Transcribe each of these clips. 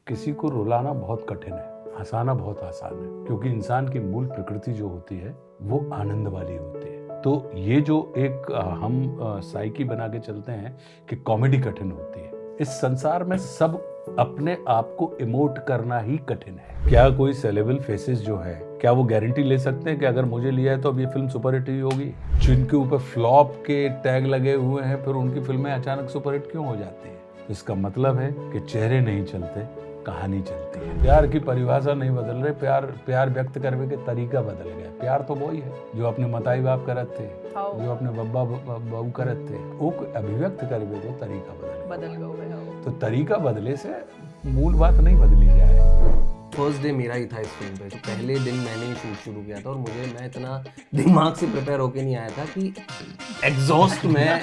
किसी को रुलाना बहुत कठिन है, हंसाना बहुत आसान है, क्योंकि इंसान की मूल प्रकृति जो होती है वो आनंद वाली होती है। तो ये जो एक हम साइकी बना के चलते हैं कि कॉमेडी कठिन होती है, इस संसार में सब अपने आप को इमोट करना ही कठिन है। क्या कोई सेलेबल फेसेस जो है, क्या वो गारंटी ले सकते हैं कि अगर मुझे लिया है तो अब ये फिल्म सुपरहिट ही होगी? जिनके ऊपर फ्लॉप के टैग लगे हुए हैं, फिर उनकी फिल्में अचानक सुपरहिट क्यों हो जाती है? इसका मतलब है कि चेहरे नहीं चलते, कहानी चलती है। प्यार की परिभाषा नहीं बदल रही, प्यार व्यक्त करने के तरीका बदल गया। प्यार तो वही है जो अपने मताई बाप करत थे, जो अपने बब्बा बहू करत थे, वो अभिव्यक्त करने को तरीका बदल गया। तो तरीका बदले से मूल बात नहीं बदली जाए। फर्स्ट डे मेरा ही था इस फिल्म पे, तो पहले दिन मैंने ही शूट शुरू किया था और मैं इतना दिमाग से प्रिपेयर होके नहीं आया था कि एग्जॉस्ट में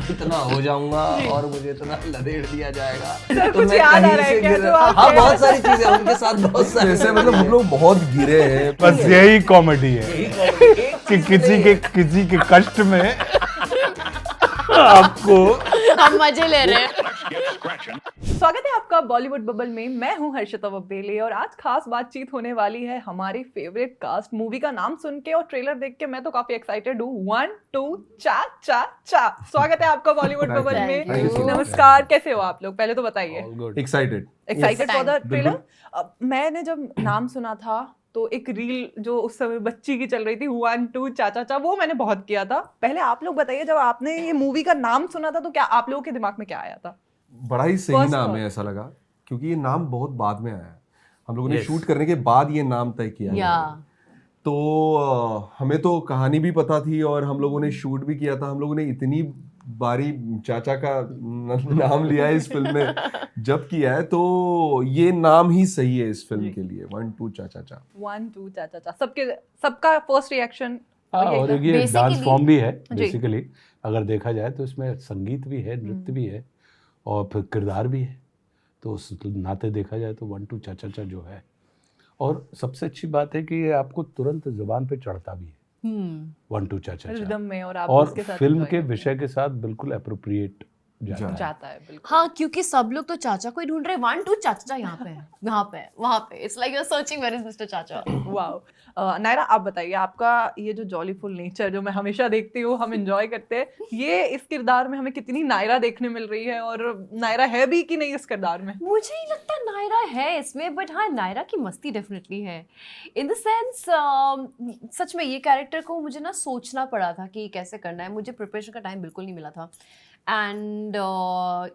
इतना हो जाऊंगा और मुझे इतना लदेड़ दिया जाएगा। तो मैं कहीं से हाँ, बहुत सारी चीजें उनके साथ, बहुत सारी जैसे मतलब हम लोग बहुत गिरे हैं। बस यही कॉमेडी है कि किसी के कष्ट में आपको हम मजे ले रहे हैं। स्वागत है आपका बॉलीवुड बबल में। मैं हूं हर्षिता वब्बेले और आज खास बातचीत होने वाली है हमारी फेवरेट कास्ट। मूवी का नाम सुन के और ट्रेलर देख के मैं तो काफी एक्साइटेड हूँ। 1 2 चा चा चा। स्वागत है आपका बॉलीवुड बबल में। नमस्कार, कैसे हो आप लोग? पहले तो बताइए। Excited for the trailer. मैंने जब नाम सुना था तो एक रील जो उस समय बच्ची की चल रही थी 1 2 चा चा चा, वो मैंने बहुत किया था। पहले आप लोग बताइए, जब आपने ये मूवी का नाम सुना था तो क्या आप लोगों के दिमाग में क्या आया था? बड़ा ही सही नाम है, ऐसा लगा, क्योंकि ये नाम बहुत बाद में आया। हम लोगों ने शूट करने के बाद ये नाम तय किया। तो हमें तो कहानी भी पता थी और हम लोगों ने शूट भी किया था। हम लोगों ने इतनी बारी चाचा का नाम लिया है इस फिल्म में जब किया है, तो ये नाम ही सही है इस फिल्म के लिए। 1 2 चा चा चा। 1 2 चा चा चा। सबका फर्स्ट रिएक्शन। और ये डांस फॉर्म भी है बेसिकली, अगर देखा जाए तो इसमें संगीत भी है, नृत्य भी है और फिर किरदार भी है। तो उस नाते देखा जाए तो 1 2 चा चा चा जो है, और सबसे अच्छी बात है कि ये आपको तुरंत जुबान पे चढ़ता भी है। 1 2 चा चा चा रिदम में, और फिल्म के विषय के साथ बिल्कुल अप्रोप्रिएट जाता है बिल्कुल। हाँ, क्योंकि सब लोग तो चाचा को ही ढूंढ रहे हैं। 1 2 चाचा यहाँ पे है, यहाँ पे, वहाँ पे। It's like you are searching where is mister Chacha. Wow. Naira, आप बताइए, आपका ये जो जॉलीफुल नेचर जो मैं हमेशा देखती हूँ, हम एंजॉय करते हैं, ये इस किरदार में हमें कितनी नायरा देखने मिल रही है, और नायरा है भी कि नहीं इस किरदार में? मुझे नहीं लगता नायरा है इसमें, बट हाँ, नायरा की मस्ती डेफिनेटली है। इन द सेंस सच में ये कैरेक्टर को मुझे ना सोचना पड़ा था कि कैसे करना है। मुझे प्रिपरेशन का टाइम बिल्कुल नहीं मिला था। एंड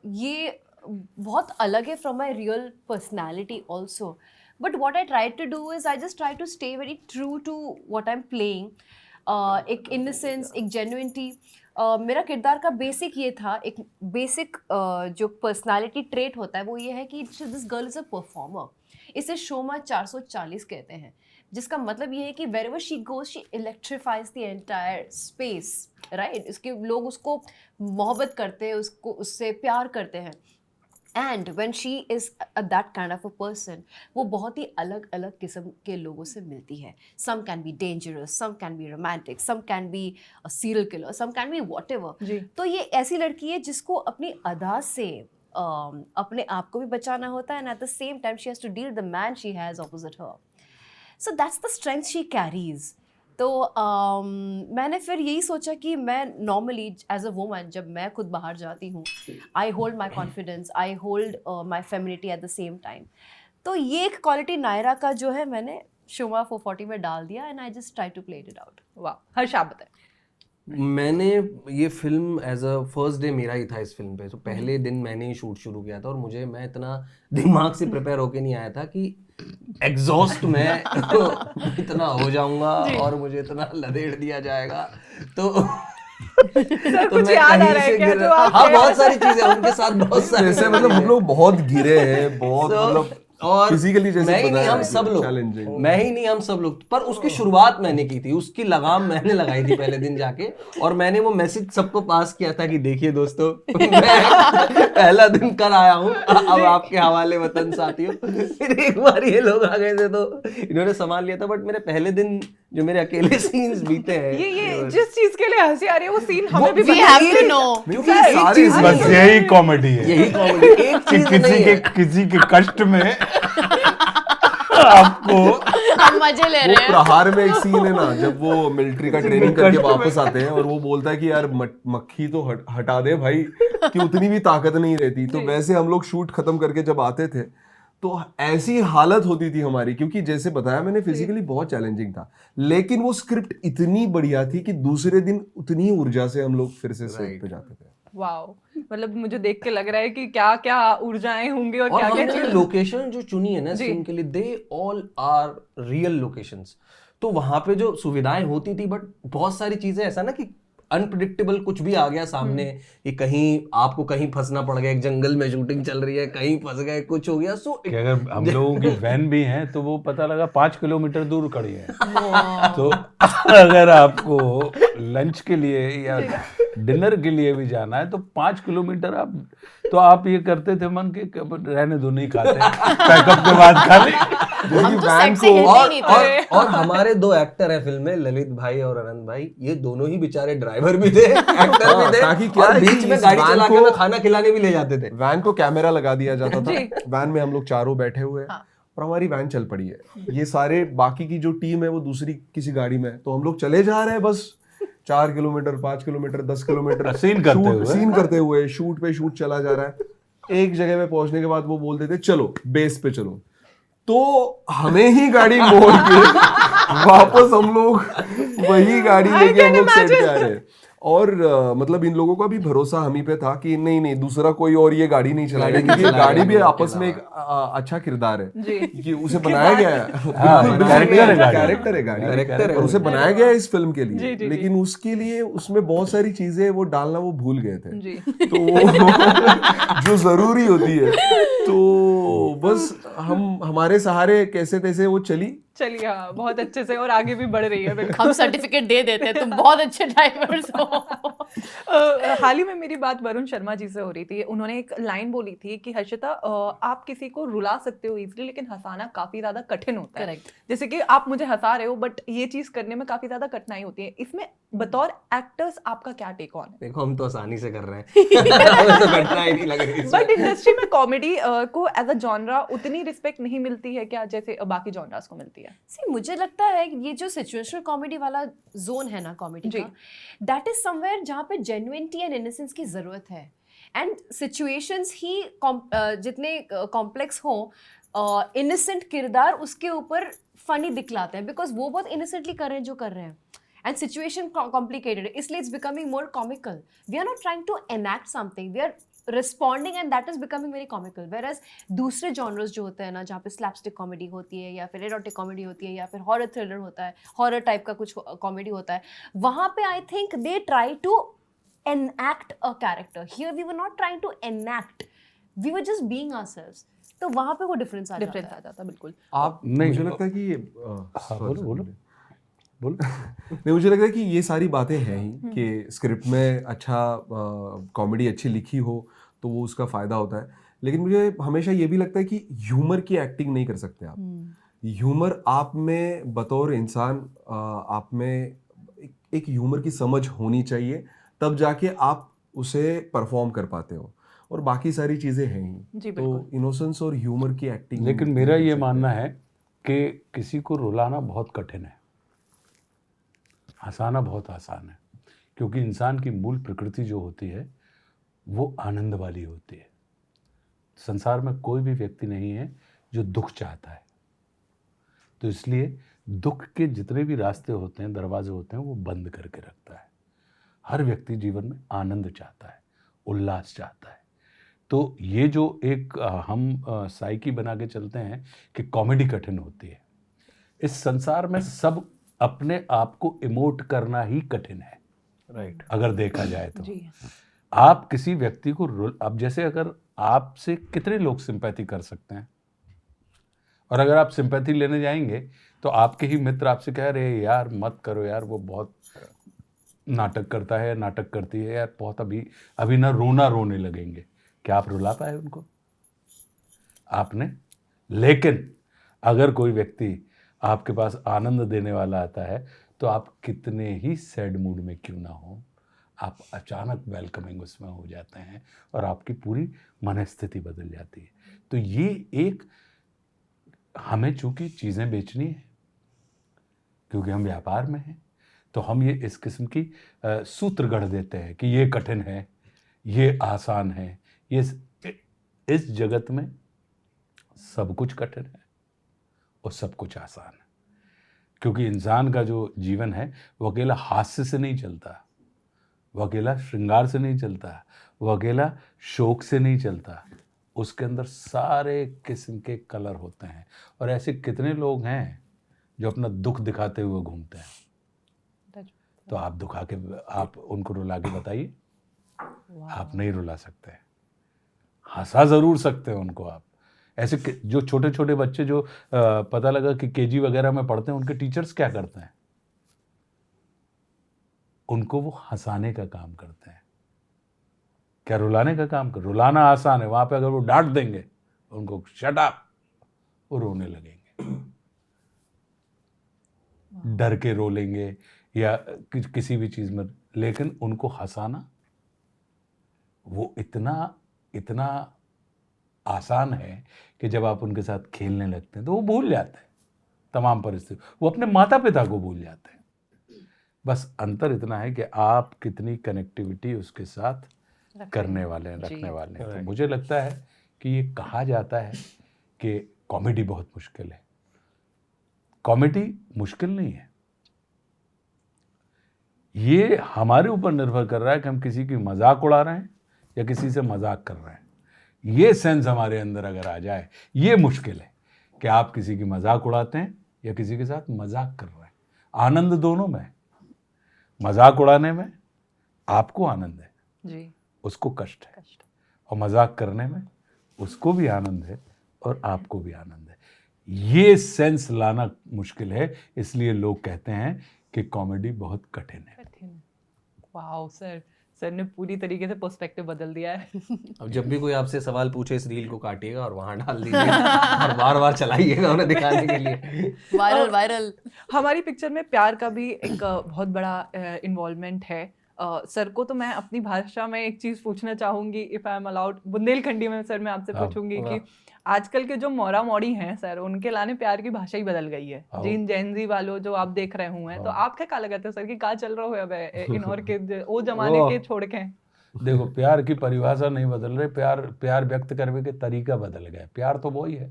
ये बहुत अलग है from my real personality also. But what I try to do is I just try to stay very true to what I am playing. एक इनसेंस, एक जेन्युइनिटी। मेरा किरदार का बेसिक ये था, एक बेसिक जो पर्सनालिटी ट्रेट होता है वो ये है कि this girl is a performer. इसे शोमा 440 कहते हैं, जिसका मतलब ये है कि wherever she goes she electrifies the entire space, right. इसके लोग उसको मोहब्बत करते हैं, उसको उससे प्यार करते हैं। And when she is that kind of a person, वो बहुत ही अलग अलग किस्म के लोगों से मिलती है। Some can be dangerous, some can be romantic, some can be a serial killer, some can be whatever. तो ये ऐसी लड़की है जिसको अपनी अदा से अपने आप को भी बचाना होता है, and at the same time she has to deal the man she has opposite her. So that's the strength she carries. तो मैंने फिर यही सोचा कि मैं नॉर्मली एज अ वुमन जब मैं खुद बाहर जाती हूँ, I hold my confidence, I hold my femininity eight the same time. तो ये एक क्वालिटी नायरा का जो है मैंने शोमा 440 में डाल दिया, and I just try to play it out. वाह। हर्ष, आप बताएं। मैंने ये film as a first day मेरा ही था इस फिल्म पे, तो पहले दिन मैंने ही शूट शुरू किया था और मैं इतना दिमाग से प्रिपेयर होके नहीं आया था कि एग्जॉस्ट में इतना हो जाऊंगा और मुझे इतना लदेड़ दिया जाएगा। तो कुछ याद आ रहा है क्या? हाँ, बहुत सारी चीजें उनके साथ, बहुत सारी जैसे मतलब हम लोग बहुत गिरे हैं, बहुत मतलब और फिजिकली जैसे मैं ही नहीं बताया हम सब लोग challenging। मैं ही नहीं हम सब लोग, पर उसकी शुरुआत मैंने की थी, उसकी लगाम मैंने लगाई थी पहले दिन जाके, और मैंने वो मैसेज सबको पास किया था कि देखिए दोस्तों मैं पहला दिन कर आया हूँ, अब आपके हवाले वतन साथियों। फिर एक बार ये लोग आ गए थे तो इन्होंने संभाल लिया था, बट मेरे पहले दिन जो मेरे अकेले सीन्स बीते हैं, ये जिस चीज के लिए हंसी आ रही है वो सीन हमें भी We पता have है। to know. क्योंकि एक चीज बस नहीं है, यही कॉमेडी है यही कॉमेडी एक कि चीज नहीं है। किसी के कष्ट में आपको हम मजे ले वो रहे हैं। प्रहार में एक सीन है ना, जब वो मिलिट्री का ट्रेनिंग करके वापस आते हैं और वो बोलता है कि यार मक्खी तो हटा दे भाई, कि उतनी भी ताकत नहीं रहती। तो वैसे हम लोग शूट खत्म करके जब आते थे तो ऐसी हालत होती थी हमारी, क्योंकि जैसे बताया मैंने फिजिकली बहुत चैलेंजिंग था, लेकिन वो स्क्रिप्ट इतनी बढ़िया थी कि दूसरे दिन उतनी ही ऊर्जा से हम लोग फिर से सेट पे जाते थे। वाओ, मतलब मुझे देख के लग रहा है कि क्या क्या ऊर्जाएं होंगी और और क्या क्या हमने लोकेशन जो चुनी है ना जी। सीन के लिए, they all are real locations. तो वहां पे जो सुविधाएं होती थी, बट बहुत सारी चीजें ऐसा ना कि अनप्रिडिक्टेबल कुछ भी आ गया सामने, कि कहीं आपको कहीं फंसना पड़ गया, एक जंगल में शूटिंग चल रही है, कहीं फंस गए, कुछ हो गया। सो कि अगर हम लोगों की वैन भी है तो वो पता लगा 5 किलोमीटर दूर खड़ी है, तो अगर आपको लंच के लिए या डिनर के लिए भी जाना है तो 5 किलोमीटर आप ये करते थे मन के रहने दो, नहीं खाते, पैकअप के बाद खा ले। हम तो सेट से हिलते ही नहीं थे। और हमारे दो एक्टर हैं फिल्म में, ललित भाई और अनंत भाई, ये दोनों ही बेचारे ड्राइवर भी थे, एक्टर भी थे, ताकि क्या और है कि बीच में इस गाड़ी वैन चला के को- ना खाना खिलाने भी ले जाते थे। वैन को कैमरा लगा दिया जाता था, वैन में हम लोग चारों बैठे हुए हैं और हमारी वैन चल पड़ी है, ये सारे बाकी की जो टीम है वो दूसरी किसी गाड़ी में है, तो हम लोग चले जा रहे हैं बस 4 किलोमीटर 5 किलोमीटर 10 किलोमीटर सीन करते हुए। शूट पे शूट चला जा रहा है। एक जगह पे पहुंचने के बाद वो बोलते थे चलो बेस पे चलो, तो हमें ही गाड़ी मोड़ के वापस हम लोग वही गाड़ी लेके हम लोग सेट पे आ रहे हैं। और मतलब इन लोगों का भी भरोसा हम ही पे था कि नहीं दूसरा कोई और ये गाड़ी नहीं चलाएगा, क्योंकि ये गाड़ी भी आपस में एक अच्छा किरदार है जी। कि उसे बनाया गया है, कैरेक्टर है गाड़ी, और उसे बनाया गया है इस फिल्म के लिए, लेकिन उसके लिए उसमें बहुत सारी चीजें वो डालना वो भूल गए थे, जी। तो जो जरूरी होती है, तो बस हमारे सहारे कैसे तैसे वो चलिए हाँ, बहुत अच्छे से और आगे भी बढ़ रही है बिल्कुल। हम सर्टिफिकेट दे देते हैं, तुम बहुत अच्छे ड्राइवर्स हो। हाल ही में मेरी बात वरुण शर्मा जी से हो रही थी, उन्होंने एक लाइन बोली थी कि हर्षिता आप किसी को रुला सकते हो इजीली, लेकिन हंसाना काफी ज्यादा कठिन होता है। Correct. जैसे कि आप मुझे हंसा रहे हो, बट ये चीज करने में काफी ज्यादा कठिनाई होती है। इसमें बतौर एक्टर्स आपका क्या टेक ऑन है? देखो हम तो आसानी से कर रहे हैं हमें तो कठिनाई नहीं लग रही इसमें। बट इंडस्ट्री में कॉमेडी को एज अ जॉनरा उतनी रिस्पेक्ट नहीं मिलती है क्या जैसे बाकी जॉनरास को मिलती है? See, मुझे लगता है कि ये जो सिचुएशनल कॉमेडी वाला जोन है ना कॉमेडी जी। का, दैट इज समवेयर जहाँ पे जेन्युइनिटी एंड इनोसेंस की जरूरत है, एंड सिचुएशंस ही जितने कॉम्प्लेक्स हो, इनोसेंट किरदार उसके ऊपर फनी दिखलाते हैं, बिकॉज वो बहुत इनोसेंटली कर रहे हैं जो कर रहे हैं, एंड सिचुएशन कॉम्प्लिकेटेड है, इसलिए it's becoming more comical. We are not trying to enact something, we are responding and that is becoming very comical. Whereas दूसरे जॉनर्स जो होते हैं ना, जहाँ पे स्लैपस्टिक कॉमेडी होती है या फिर एरोटिक कॉमेडी होती है या फिर हॉरर थ्रिलर होता है, हॉरर टाइप का कुछ कॉमेडी होता है, वहाँ पे I think they try to enact a character. Here we were not trying to enact, we were just being ourselves. तो वहाँ पे वो डिफरेंस आ जाता है। बिल्कुल। आप नहीं, मुझे लगता है कि ये बोलो। नहीं, मुझे लगता है कि ये सारी बातें हैं ही कि स्क्रिप्ट में अच्छा कॉमेडी अच्छी लिखी हो तो वो उसका फायदा होता है, लेकिन मुझे हमेशा ये भी लगता है कि ह्यूमर की एक्टिंग नहीं कर सकते आप। ह्यूमर आप में बतौर इंसान आप में एक ह्यूमर की समझ होनी चाहिए, तब जाके आप उसे परफॉर्म कर पाते हो, और बाकी सारी चीजें हैं ही। जी, तो बिल्कुल। इनोसेंस और ह्यूमर की एक्टिंग। लेकिन मेरा ये मानना है कि किसी को रुलाना बहुत कठिन है, हंसाना बहुत आसान है, क्योंकि इंसान की मूल प्रकृति जो होती है वो आनंद वाली होती है। संसार में कोई भी व्यक्ति नहीं है जो दुख चाहता है, तो इसलिए दुख के जितने भी रास्ते होते हैं, दरवाजे होते हैं, वो बंद करके रखता है। हर व्यक्ति जीवन में आनंद चाहता है, उल्लास चाहता है। तो ये जो एक हम साइकी बना के चलते हैं कि कॉमेडी कठिन होती है, इस संसार में सब अपने आप को इमोट करना ही कठिन है, राइट। अगर देखा जाए तो। जी। आप किसी व्यक्ति को अब जैसे अगर आपसे कितने लोग सिंपैथी कर सकते हैं, और अगर आप सिंपैथी लेने जाएंगे तो आपके ही मित्र आपसे कह रहे हैं यार मत करो यार, वो बहुत नाटक करता है, नाटक करती है यार, बहुत अभी ना रोने लगेंगे। क्या आप रुला पाए उनको? आपने? लेकिन अगर कोई व्यक्ति आपके पास आनंद देने वाला आता है तो आप कितने ही सैड मूड में क्यों ना हो, आप अचानक वेलकमिंग उसमें हो जाते हैं और आपकी पूरी मनस्थिति बदल जाती है। तो ये एक, हमें चूंकि चीज़ें बेचनी है क्योंकि हम व्यापार में हैं, तो हम ये इस किस्म की सूत्र गढ़ देते हैं कि ये कठिन है, ये आसान है। ये इस जगत में सब कुछ कठिन है और सब कुछ आसान है, क्योंकि इंसान का जो जीवन है वो अकेला हास्य से नहीं चलता, वो अकेला श्रृंगार से नहीं चलता, वो अकेला शोक से नहीं चलता। उसके अंदर सारे किस्म के कलर होते हैं। और ऐसे कितने लोग हैं जो अपना दुख दिखाते हुए घूमते हैं। तो आप दुखा के, आप उनको रुला के बताइए, आप नहीं रुला सकते, हंसा ज़रूर सकते हैं उनको आप। ऐसे जो छोटे छोटे बच्चे जो पता लगा कि केजी वगैरह में पढ़ते हैं, उनके टीचर्स क्या करते हैं? उनको वो हंसाने का काम करते हैं। क्या रुलाने का काम कर? रुलाना आसान है, वहां पे अगर वो डांट देंगे उनको शट अप, वो रोने लगेंगे, डर के रो लेंगे या किसी भी चीज में। लेकिन उनको हंसाना वो इतना आसान है कि जब आप उनके साथ खेलने लगते हैं तो वो भूल जाते हैं तमाम परिस्थिति, वो अपने माता पिता को भूल जाते हैं। बस अंतर इतना है कि आप कितनी कनेक्टिविटी उसके साथ करने वाले हैं, रखने वाले हैं। तो मुझे लगता है कि ये कहा जाता है कि कॉमेडी बहुत मुश्किल है। कॉमेडी मुश्किल नहीं है, ये हमारे ऊपर निर्भर कर रहा है कि हम किसी की मजाक उड़ा रहे हैं या किसी से मजाक कर रहे हैं। ये सेंस हमारे अंदर अगर आ जाए, ये मुश्किल है कि आप किसी की मजाक उड़ाते हैं या किसी के साथ मजाक कर रहे हैं। आनंद दोनों में, मजाक उड़ाने में आपको आनंद है जी, उसको कष्ट है, और मजाक करने में उसको भी आनंद है और आपको भी आनंद है। ये सेंस लाना मुश्किल है, इसलिए लोग कहते हैं कि कॉमेडी बहुत कठिन है। वाओ सर ने पूरी तरीके से पर्सपेक्टिव बदल दिया है। अब जब भी कोई आपसे सवाल पूछे, इस रील को काटिएगा और वहां डाल दीजिएगा और बार बार चलाइएगा उन्हें दिखाने के लिए। वायरल। हमारी पिक्चर में प्यार का भी एक बहुत बड़ा इन्वॉल्वमेंट है। सर को तो मैं अपनी भाषा में एक चीज पूछना चाहूंगी, if I am allowed, Bundelkhandi में सर मैं आपसे पूछूंगी कि आजकल के जो मोरा मोड़ी हैं सर, उनके लाने प्यार की भाषा ही बदल गई है। जिन जेनजी वालों जो आप देख रहे हुए हैं, तो आप क्या लगता है सर कि क्या चल रहा है अब इन और के वो जमाने के छोड़ के? देखो, प्यार की परिभाषा नहीं बदल रही, प्यार व्यक्त करने के तरीका बदल गए। प्यार तो वही है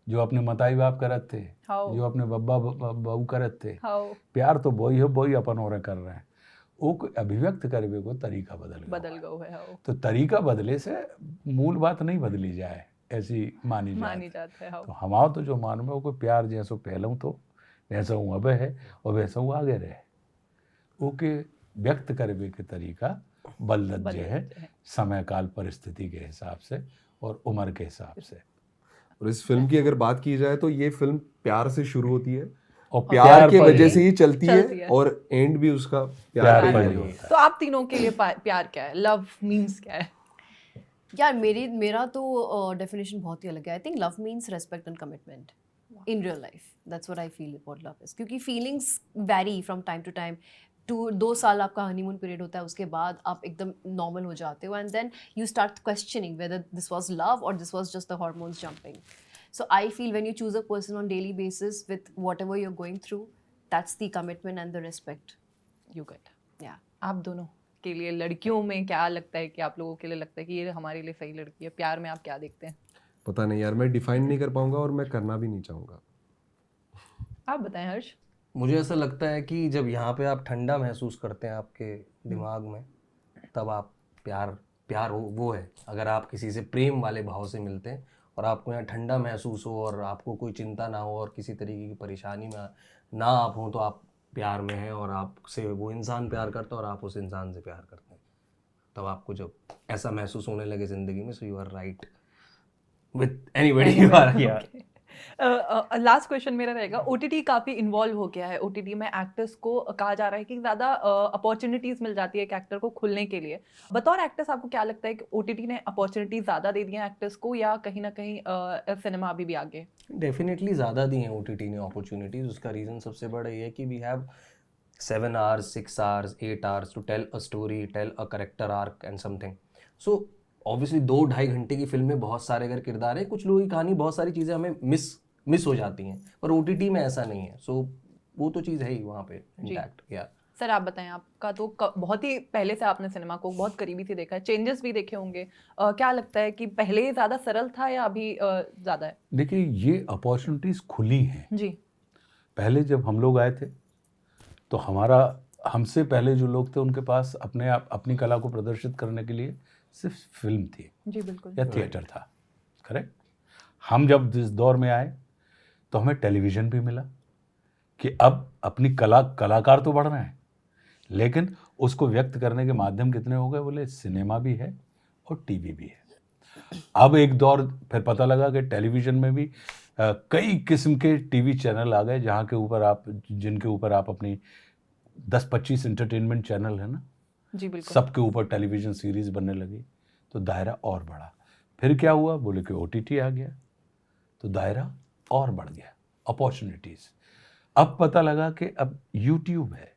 जो अपने मताई बाप करत थे, जो अपने बब्बा बहू करत थे। प्यार तो वही है, वही अपन और कर रहे हैं। वो अभिव्यक्त करने को तरीका बदल गया है। तो तरीका बदले से मूल बात नहीं बदली जाए, ऐसी मानी जाती है। तो हमारा तो जो मान में वो प्यार जैसो पहलू तो वैसा हूँ अब है और वैसा हूँ आगे रहे। ओके, व्यक्त करने के तरीका बदलत जो है समय काल परिस्थिति के हिसाब से और उम्र के हिसाब से। और इस फिल्म की अगर बात की जाए तो ये फिल्म प्यार से शुरू होती है और प्यार की वजह से ही चलती है और एंड भी उसका प्यार पर ही होता है। तो आप तीनों के लिए प्यार क्या है? लव मीन्स क्या है? यार मेरा तो डेफिनेशन बहुत ही अलग है। I think love means respect and commitment in real life. That's what I feel about love is, क्योंकि feelings vary from time to time. 2 साल आपका हनीमून पीरियड होता है, उसके बाद आप एकदम नॉर्मल हो जाते हो, and then you start questioning whether this was love और this was just the hormones jumping. So I feel when you choose a person on daily basis with whatever you're going through, that's the commitment and the respect you get. Yeah. आप दोनों के लिए लड़कियों में क्या लगता है कि आप लोगों के लिए लगता है कि ये हमारे लिए सही लड़की है? प्यार में आप क्या देखते हैं? पता नहीं यार, मैं डिफाइन नहीं कर पाऊंगा और मैं करना भी नहीं चाहूँगा। आप बताएं हर्ष। मुझे ऐसा लगता है कि जब यहाँ पे आप ठंडा महसूस करते हैं आपके दिमाग में, तब आप प्यार वो है। अगर आप किसी से प्रेम वाले भाव से मिलते हैं और आपको यहाँ ठंडा महसूस हो और आपको कोई चिंता ना हो और किसी तरीके की परेशानी में ना आप हो, तो आप प्यार में हैं और आपसे वो इंसान प्यार करता है और आप उस इंसान से प्यार करते हैं। तब आपको जब ऐसा महसूस होने लगे ज़िंदगी में, so you are right with anybody you are. Last question मेरा रहेगा, ओटीटी काफी इन्वॉल्व हो गया है, ओटीटी में एक्टर्स को कहा जा रहा है कि ज्यादा अपॉर्चुनिटीज मिल जाती है एक एक्टर को खुलने के लिए। बतौर एक्टर्स आपको क्या लगता है कि ओटीटी ने अपॉर्चुनिटीज ज्यादा दे दी हैं एक्टर्स को, या कहीं ना कहीं सिनेमा अभी भी आगे? डेफिनेटली ज़्यादा दी हैं ओटीटी ने अपॉर्चुनिटीज़। उसका रीज़न सबसे बड़ा ये है कि we have 7 hours, 6 hours, 8 hours to tell a story, tell a character arc and something. So obviously 2-2.5 घंटे की फिल्म में बहुत सारे अगर किरदार है, कुछ लोगों की कहानी, बहुत सारी चीज़ें हमें मिस हो जाती हैं, पर ओटीटी में ऐसा नहीं है। सो वो तो चीज़ है ही वहाँ पे इंटैक्ट। या सर आप बताएं, आपका तो बहुत ही पहले से आपने सिनेमा को बहुत करीबी से देखा है, चेंजेस भी देखे होंगे, क्या लगता है कि पहले ज़्यादा सरल था या अभी ज़्यादा है? देखिए, ये अपॉर्चुनिटीज़ खुली हैं। जी। पहले जब हम लोग आए थे तो हमसे पहले जो लोग थे उनके पास अपनी कला को प्रदर्शित करने के लिए सिर्फ फिल्म थी जी बिल्कुल, या थिएटर था, करेक्ट। हम जब जिस दौर में आए तो हमें टेलीविज़न भी मिला कि अब अपनी कलाकार तो बढ़ रहे हैं, लेकिन उसको व्यक्त करने के माध्यम कितने हो गए? बोले सिनेमा भी है और टीवी भी है। अब एक दौर फिर पता लगा कि टेलीविज़न में भी कई किस्म के टीवी चैनल आ गए जिनके ऊपर आप अपनी 10-25 एंटरटेनमेंट चैनल है ना, जी बिल्कुल, सबके ऊपर टेलीविज़न सीरीज़ बनने लगी, तो दायरा और बढ़ा। फिर क्या हुआ? बोले कि ओटीटी आ गया, तो दायरा और बढ़ गया, अपॉर्चुनिटीज़। अब पता लगा कि अब यूट्यूब है,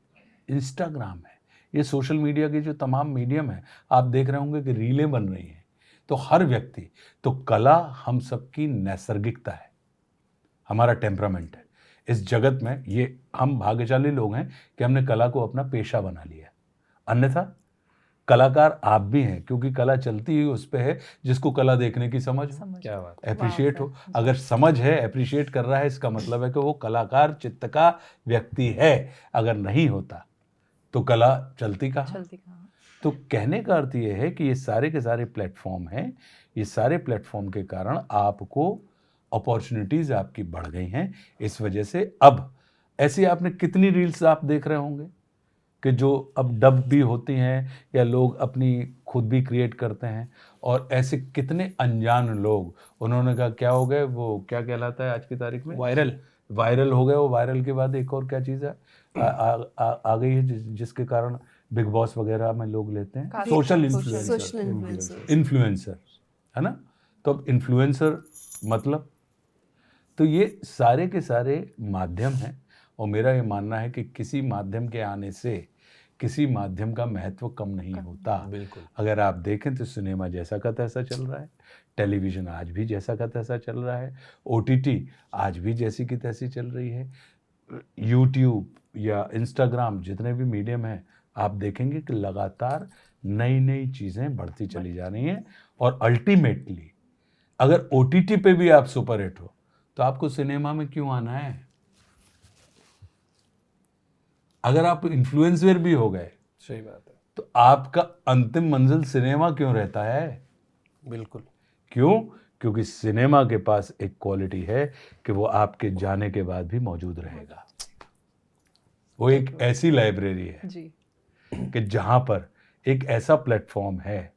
इंस्टाग्राम है, ये सोशल मीडिया के जो तमाम मीडियम है, आप देख रहे होंगे कि रीलें बन रही हैं। तो हर व्यक्ति, तो कला हम सबकी नैसर्गिकता है, हमारा टेम्परामेंट है इस जगत में। ये हम भाग्यशाली लोग हैं कि हमने कला को अपना पेशा बना लिया, अन्यथा कलाकार आप भी हैं, क्योंकि कला चलती ही उस पे है जिसको कला देखने की समझ हो, क्या बात एप्रिशिएट हो। अगर समझ है, एप्रिशिएट कर रहा है, इसका मतलब है कि वो कलाकार चित्त का व्यक्ति है। अगर नहीं होता तो कला चलती कहाँ? तो कहने का अर्थ ये है कि ये सारे के सारे प्लेटफॉर्म हैं, ये सारे प्लेटफॉर्म के कारण आपको अपॉर्चुनिटीज़ आपकी बढ़ गई हैं। इस वजह से अब ऐसी आपने कितनी रील्स आप देख रहे होंगे कि जो अब डब भी होती हैं या लोग अपनी खुद भी क्रिएट करते हैं, और ऐसे कितने अनजान लोग, उन्होंने कहा क्या हो गए, वो क्या कहलाता है आज की तारीख में, वायरल हो गए। वो वायरल के बाद एक और क्या चीज़ है आ गई है जिसके कारण बिग बॉस वगैरह में लोग लेते हैं, सोशल इन्फ्लुएंसर, है ना। तो अब इन्फ्लुएंसर मतलब, तो ये सारे के सारे माध्यम हैं, और मेरा ये मानना है कि किसी माध्यम के आने से किसी माध्यम का महत्व कम नहीं होता। बिल्कुल। अगर आप देखें तो सिनेमा जैसा का तैसा चल रहा है, टेलीविज़न आज भी जैसा का तैसा चल रहा है, ओटीटी आज भी जैसी की तैसी चल रही है, यूट्यूब या इंस्टाग्राम, जितने भी मीडियम हैं, आप देखेंगे कि लगातार नई नई चीज़ें बढ़ती चली जा रही हैं। और अल्टीमेटली अगर ओटीटी पे भी आप सुपर हिट हो तो आपको सिनेमा में क्यों आना है? अगर आप इन्फ्लुएंसर भी हो गए, सही बात है, तो आपका अंतिम मंजिल सिनेमा क्यों रहता है? बिल्कुल। क्यों? क्योंकि सिनेमा के पास एक क्वालिटी है कि वो आपके जाने के बाद भी मौजूद रहेगा। वो एक ऐसी लाइब्रेरी है जी, कि जहाँ पर एक ऐसा प्लेटफॉर्म है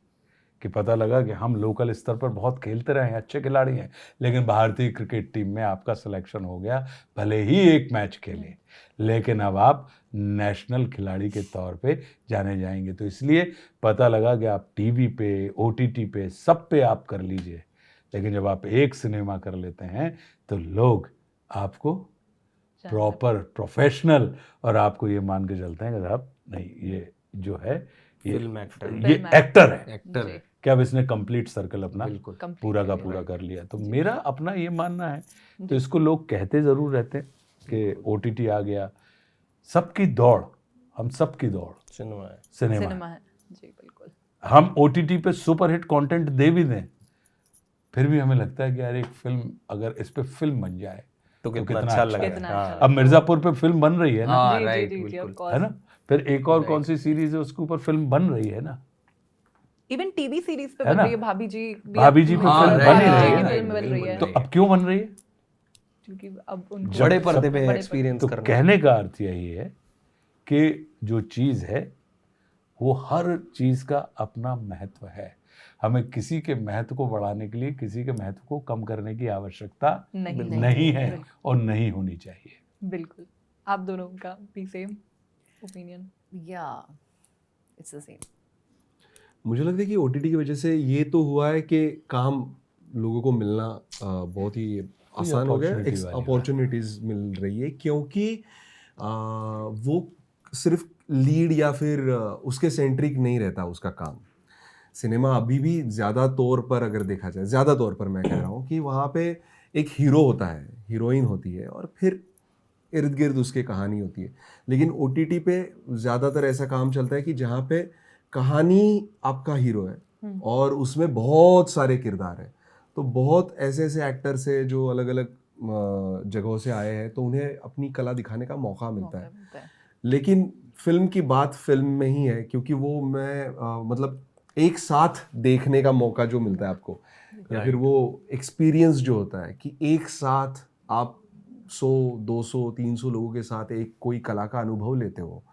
कि पता लगा कि हम लोकल स्तर पर बहुत खेलते रहे हैं, अच्छे खिलाड़ी हैं, लेकिन भारतीय क्रिकेट टीम में आपका सिलेक्शन हो गया, भले ही एक मैच खेले, लेकिन अब आप नेशनल खिलाड़ी के तौर पे जाने जाएंगे। तो इसलिए पता लगा कि आप टीवी पे, ओटीटी पे, सब पे आप कर लीजिए, लेकिन जब आप एक सिनेमा कर लेते हैं तो लोग आपको प्रॉपर प्रोफेशनल, और आपको ये मान के चलते हैं कि साहब नहीं, ये जो है ये फिल्म एक्टर, ये एक्टर है, एक्टर है। कि अब इसने कंप्लीट सर्कल अपना बिल्कुल पूरा का पूरा कर लिया। तो मेरा अपना ये मानना है, तो इसको लोग कहते ज़रूर रहते हैं कि ओटीटी आ गया, सबकी दौड़, हम सबकी दौड़ सिनेमा है, सिनेमा है। जी बिल्कुल। हम ओटीटी पे सुपर हिट कंटेंट दे भी दें, फिर भी हमें लगता है कि यार एक फिल्म, अगर इस पे फिल्म बन जाए तो कितना अच्छा लगेगा। हाँ। अब मिर्जापुर पे फिल्म बन रही है ना, हाँ, जी, राइट, जी, जी, बिल्कुल। of course। है ना। फिर एक और कौन सी सीरीज है उसके ऊपर फिल्म बन रही है ना, इवन टीवी सीरीज पे है बन ना? रही है, भाभी जी भी भाभी जी पे हाँ, फिल्म right, बन ही रही right, है ना। फिल्म बन रही है, तो अब क्यों बन रही है? क्योंकि अब उनको जब बड़े पर्दे सब- पे बड़े एक्सपीरियंस तो करना। कहने का अर्थ यही है कि जो चीज़ है वो हर चीज़ का अपना महत्व है। हमें किसी के महत्व को बढ़ाने के लिए किसी के महत्व को कम करने की आवश्यकता नहीं नहीं है और नहीं होनी चाहिए। बिल्कुल। आप दोनों का भी same opinion? Yeah, it's the same. मुझे लगता है कि ओटीटी की वजह से ये तो हुआ है कि काम लोगों को मिलना बहुत ही आसान हो गया, opportunity वाली अपॉर्चुनिटीज मिल रही है, क्योंकि वो सिर्फ लीड या फिर उसके सेंट्रिक नहीं रहता उसका काम। सिनेमा अभी भी ज़्यादा तौर पर अगर देखा जाए, ज़्यादा तौर पर मैं कह रहा हूँ कि वहाँ पे एक हीरो होता है, हीरोइन होती है और फिर इर्द गिर्द उसकी कहानी होती है। लेकिन ओटीटी पे ज़्यादातर ऐसा काम चलता है कि जहाँ पे कहानी आपका हीरो है और उसमें बहुत सारे किरदार हैं। तो बहुत ऐसे ऐसे एक्टर्स हैं जो अलग अलग जगहों से आए हैं, तो उन्हें अपनी कला दिखाने का मौका मिलता है। लेकिन फिल्म की बात फिल्म में ही है, क्योंकि वो मतलब एक साथ देखने का मौका जो मिलता है आपको, या फिर वो एक्सपीरियंस जो होता है कि एक साथ आप 100, 200, 300 लोगों के साथ एक कोई कला का अनुभव लेते हो,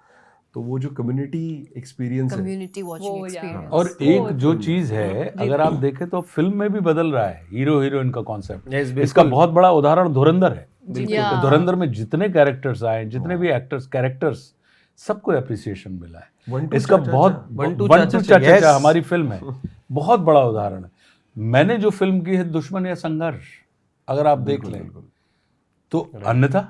तो वो जो कम्युनिटी एक्सपीरियंस है, Community watching वो, yeah. experience. और एक जो चीज है अगर आप देखें तो फिल्म में भी बदल रहा है हीरो हीरोइन का कॉन्सेप्ट। Yes, बिल्कुल। इसका बहुत बड़ा उदाहरण धुरंधर है। Yeah. तो धुरंधर में जितने कैरेक्टर्स आए, जितने भी कैरेक्टर्स सबको एप्रिसिएशन मिला है। One Two इसका Cha Cha बहुत Cha। One Two one Cha two Cha चा Cha, चा चा yes। हमारी फिल्म है, बहुत बड़ा उदाहरण है। मैंने जो फिल्म की है दुश्मन या संघर्ष, अगर आप देख लें तो अन्यथा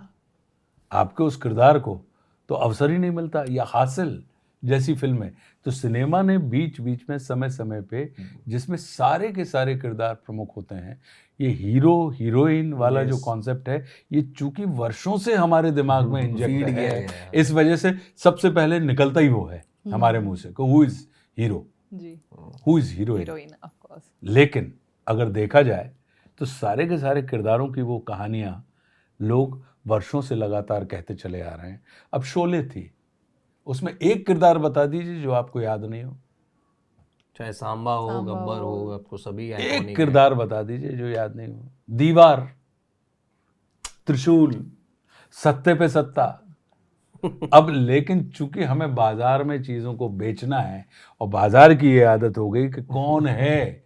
आपके उस किरदार को तो अवसर ही नहीं मिलता। या हासिल जैसी फिल्में, तो सिनेमा ने बीच बीच में समय समय पे जिसमें सारे के सारे किरदार प्रमुख होते हैं, ये हीरो हीरोइन वाला जो कॉन्सेप्ट है, ये चूंकि वर्षों से हमारे दिमाग में इंजेक्ट Feed किया है, गया है। इस वजह से सबसे पहले निकलता ही वो है हमारे मुंह से, हु इज हीरो, जी, who is heroine. Heroine of course. लेकिन अगर देखा जाए तो सारे के सारे किरदारों की वो कहानियां लोग वर्षों से लगातार कहते चले आ रहे हैं। अब शोले थी, उसमें एक किरदार बता दीजिए जो आपको याद नहीं हो, चाहे सांबा हो, गब्बर हो, आपको सभी iconic एक हैं। किरदार बता दीजिए जो याद नहीं हो। दीवार, त्रिशूल, सत्ते पे सत्ता। अब लेकिन चूंकि हमें बाजार में चीजों को बेचना है और बाजार की ये आदत हो गई कि कौन है,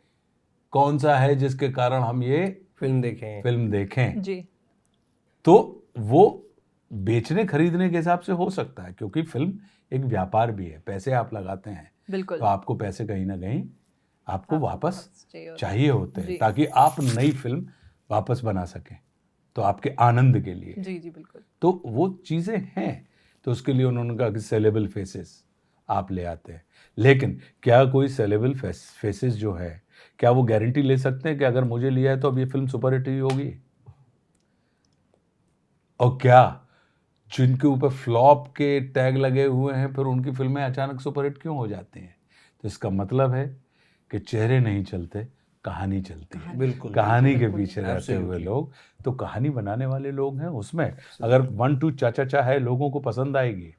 कौन सा है जिसके कारण हम ये फिल्म देखें। फिल्म देखें, जी, तो वो बेचने खरीदने के हिसाब से हो सकता है, क्योंकि फिल्म एक व्यापार भी है, पैसे आप लगाते हैं बिल्कुल। तो आपको पैसे कहीं ना कहीं आपको वापस चाहिए होता चाहिए होते हैं जी। ताकि आप नई फिल्म वापस बना सकें, तो आपके आनंद के लिए। जी जी बिल्कुल। तो वो चीज़ें हैं, तो उसके लिए उन्होंने कहा कि सेलेबल फेसेस आप ले आते हैं। लेकिन क्या कोई सेलेबल फेसेस जो है, क्या वो गारंटी ले सकते हैं कि अगर मुझे लिया है तो अब ये फिल्म सुपरहिट ही होगी? और क्या जिनके ऊपर फ्लॉप के टैग लगे हुए हैं फिर उनकी फिल्में अचानक सुपरहिट क्यों हो जाती हैं? तो इसका मतलब है कि चेहरे नहीं चलते, कहानी चलती है। बिल्कुल। कहानी के पीछे रहते हुए लोग, तो कहानी बनाने वाले लोग हैं उसमें। अगर 1 2 चा चा चा है, लोगों को पसंद आएगी,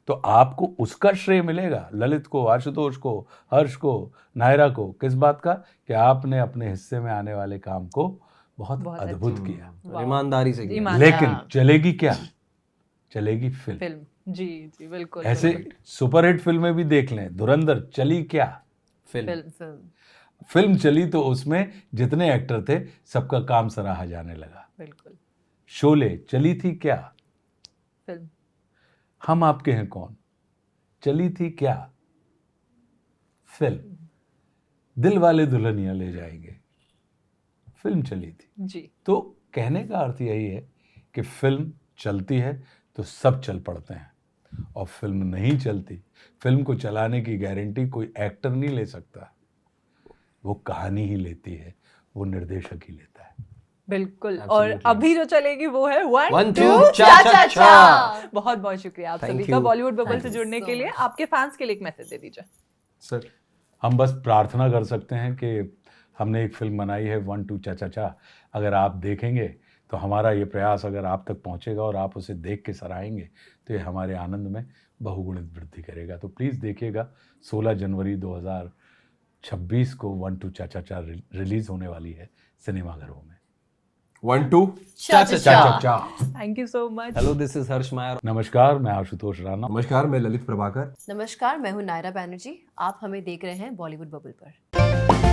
तो आपको उसका श्रेय मिलेगा, ललित को, आशुतोष को, हर्ष को, नायरा को। किस बात का? कि आपने अपने हिस्से में आने वाले काम को बहुत अद्भुत किया, ईमानदारी से किया। लेकिन चलेगी क्या? चलेगी फिल्म। फिल्म। जी जी बिल्कुल। ऐसे सुपरहिट फिल्में भी देख लें, धुरंधर चली क्या? फिल्म। फिल्म चली तो उसमें जितने एक्टर थे सबका काम सराहा जाने लगा। बिल्कुल। शोले चली थी क्या? फिल्म। हम आपके हैं कौन चली थी क्या? फिल्म। दिल वाले दुल्हनिया ले जाएंगे, फिल्म चली थी। जी। तो कहने का अर्थ यही है कि फिल्म चलती है तो सब चल पड़ते हैं, और फिल्म नहीं चलती, फिल्म को चलाने की गारंटी कोई एक्टर नहीं ले सकता, वो कहानी ही लेती है, वो निर्देशक ही लेता है। बिल्कुल। और अभी जो चलेगी वो है 1 1 2 2 चा चा चा। बहुत बहुत शुक्रिया आप Thank सभी का you. बॉलीवुड बबल से Thank जुड़ने के लिए। आपके फैंस के लिए एक मैसेज दे दीजिए सर। हम बस प्रार्थना कर सकते हैं कि हमने एक फिल्म बनाई है 1 2 चा चा चा, अगर आप देखेंगे तो हमारा ये प्रयास अगर आप तक पहुंचेगा और आप उसे देख के सराहेंगे तो ये हमारे आनंद में बहुगुणित वृद्धि करेगा। तो प्लीज़ देखिएगा, 16 जनवरी 2026 को 1 2 चा चा चा रिलीज़ होने वाली है सिनेमाघरों में। 1 2 चा चा चा। चा। Thank you so much. Hello, this is Harsh Mayar. नमस्कार, मैं आशुतोष राणा। नमस्कार, मैं ललित प्रभाकर। नमस्कार, मैं हूँ नायरा बैनर्जी। आप हमें देख रहे हैं बॉलीवुड बबल पर।